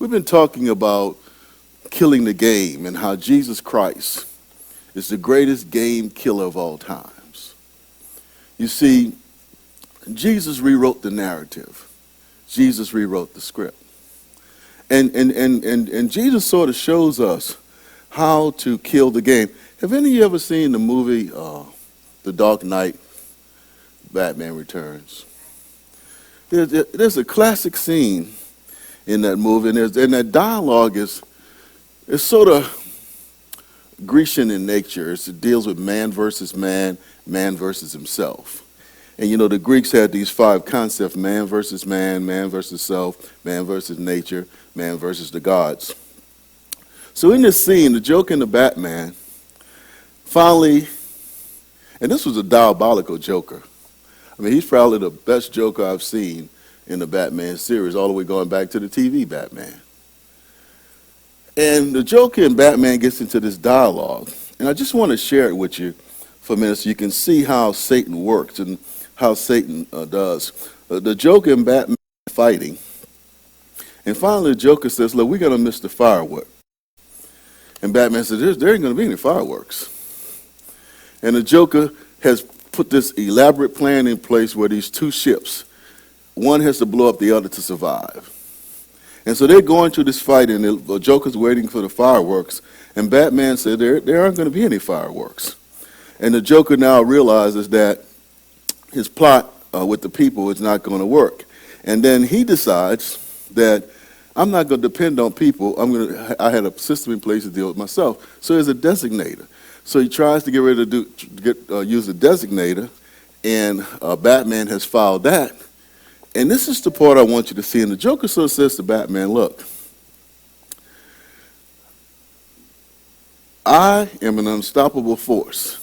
We've been talking about killing the game and how Jesus Christ is the greatest game killer of all times. You see, Jesus rewrote the narrative. Jesus rewrote the script. And Jesus sort of shows us how to kill the game. Have any of you ever seen the movie The Dark Knight, Batman Returns? There's a classic scene in that movie, and that dialogue is sort of Grecian in nature. It deals with man versus man, man versus himself. And you know, the Greeks had these 5 concepts: man versus self, man versus nature, man versus the gods. So in this scene, the Joker and the Batman finally, and this was a diabolical Joker. I mean, he's probably the best Joker I've seen in the Batman series, all the way going back to the TV Batman. And the Joker and Batman gets into this dialogue, and I just want to share it with you for a minute so you can see how Satan works and how Satan does. The Joker and Batman fighting, and finally the Joker says, look, we're going to miss the firework. And Batman says, there ain't going to be any fireworks. And the Joker has put this elaborate plan in place where these 2 ships, one has to blow up the other to survive. And so they're going through this fight, and the Joker's waiting for the fireworks, and Batman said there aren't going to be any fireworks. And the Joker now realizes that his plot with the people is not going to work. And then he decides that I'm not going to depend on people. I had a system in place to deal with myself. So there's a designator. So he tries to get ready to use a designator, and Batman has filed that. And this is the part I want you to see. And the Joker sort of says to Batman, look, I am an unstoppable force,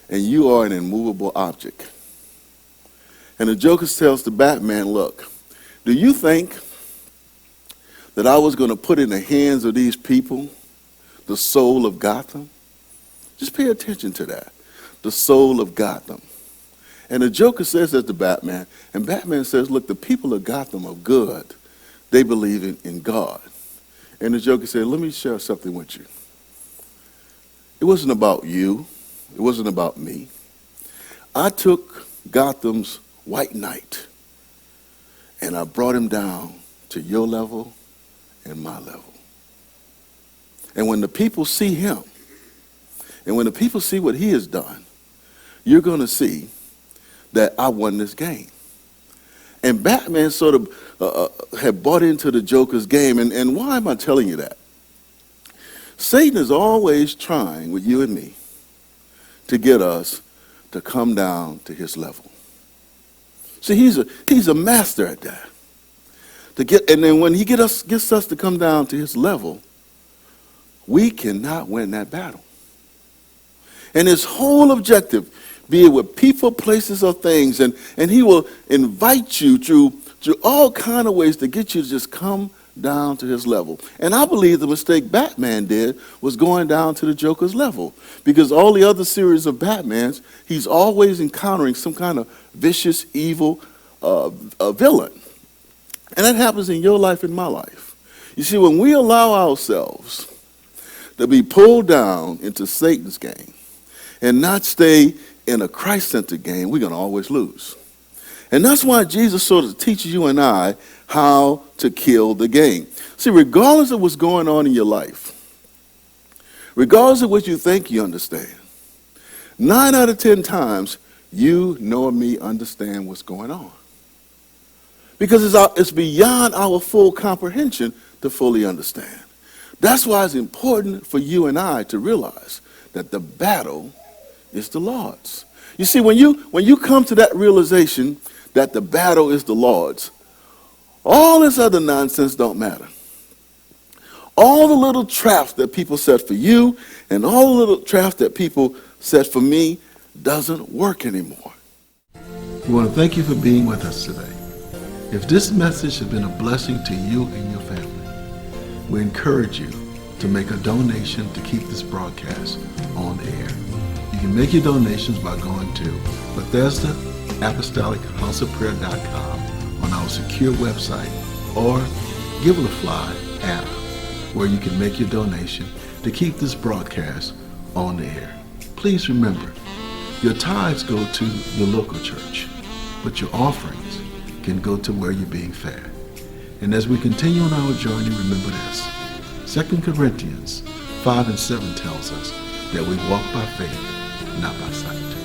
and you are an immovable object. And the Joker tells the Batman, look, do you think that I was going to put in the hands of these people the soul of Gotham? Just pay attention to that. The soul of Gotham. And the Joker says that to Batman, and Batman says, look, the people of Gotham are good. They believe in God. And the Joker said, let me share something with you. It wasn't about you. It wasn't about me. I took Gotham's White Knight, and I brought him down to your level and my level. And when the people see him, and when the people see what he has done, you're going to see that I won this game. And Batman sort of had bought into the Joker's game. And why am I telling you that? Satan is always trying with you and me to get us to come down to his level. See, he's a master at that. And then when he gets us to come down to his level, we cannot win that battle. And his whole objective, be it with people, places, or things, and he will invite you through all kind of ways to get you to just come down to his level. And I believe the mistake Batman did was going down to the Joker's level, because all the other series of Batmans, he's always encountering some kind of vicious, evil villain. And that happens in your life and my life. You see, when we allow ourselves to be pulled down into Satan's game and not stay in a Christ-centered game, we're going to always lose. And that's why Jesus sort of teaches you and I how to kill the game. See, regardless of what's going on in your life, regardless of what you think you understand, 9 out of 10 times, you nor me understand what's going on. Because it's beyond our full comprehension to fully understand. That's why it's important for you and I to realize that the battle is the Lord's. You see, when you come to that realization that the battle is the Lord's, all this other nonsense don't matter. All the little traps that people set for you and all the little traps that people set for me doesn't work anymore. We want to thank you for being with us today. If this message has been a blessing to you and your family, we encourage you to make a donation to keep this broadcast on air. You can make your donations by going to Bethesda ApostolicHouseOfPrayer.com on our secure website, or give it a fly app where you can make your donation to keep this broadcast on the air. Please remember, your tithes go to your local church, but your offerings can go to where you're being fed. And as we continue on our journey, remember this. 2 Corinthians 5 and 7 tells us that we walk by faith, not by sight.